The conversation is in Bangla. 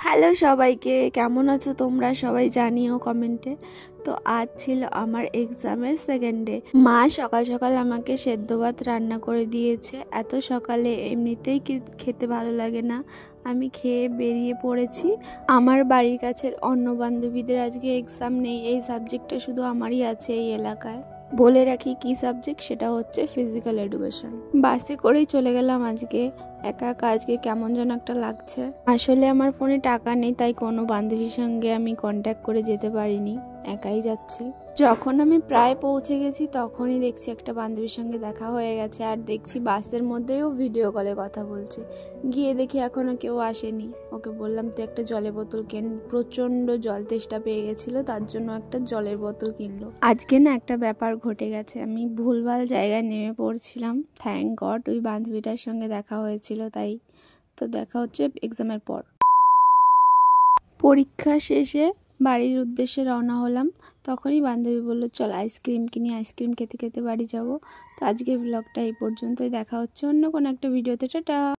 হ্যালো সবাইকে, কেমন আছো তোমরা? সবাই জানিও কমেন্টে। তো আজ ছিল আমার এক্সামের সেকেন্ড ডে। মা সকাল সকাল আমাকে সেদ্ধ ভাত রান্না করে দিয়েছে। এত সকালে এমনিতেই খেতে ভালো লাগে না। আমি খেয়ে বেরিয়ে পড়েছি। আমার বাড়ির কাছের অন্য বান্ধবীদের আজকে এক্সাম নেই, এই সাবজেক্টটা শুধু আমারই আছে এই এলাকায়। বলে রাখি কি সাবজেক্ট, সেটা হচ্ছে ফিজিক্যাল এডুকেশন। বাসে করেই চলে গেলাম আজকে। একা একা আজকে কেমন যেন একটা লাগছে। আসলে আমার ফোনে টাকা নেই, তাই কোনো বান্ধবীর সঙ্গে আমি কন্ট্যাক্ট করে যেতে পারিনি, একাই যাচ্ছি। যখন আমি প্রায় পৌঁছে গেছি তখনই দেখছি একটা বান্ধবীর সঙ্গে দেখা হয়ে গেছে, আর দেখছি বাসের মধ্যেও ভিডিও কলে কথা বলছে। গিয়ে দেখি এখনো কেউ আসেনি। ওকে বললাম তুই একটা জলের বোতল কেন, প্রচণ্ড জল তেষ্টা পেয়ে গেছিলো, তার জন্য একটা জলের বোতল কিনলো। আজকে না একটা ব্যাপার ঘটে গেছে, আমি ভুলভাল জায়গায় নেমে পড়ছিলাম। থ্যাংক গড ওই বান্ধবীটার সঙ্গে দেখা হয়েছিল, তাই তো দেখা হচ্ছে এক্সামের পর। পরীক্ষা শেষে বাড়ির উদ্দেশ্যে রওনা হলাম, তখনই বান্ধবী বললো চল আইসক্রিম কিনি, আইসক্রিম খেতে খেতে বাড়ি যাব। তো আজকের ব্লগটা এই পর্যন্তই, দেখা হচ্ছে অন্য কোনো একটা ভিডিওতে। টাটা।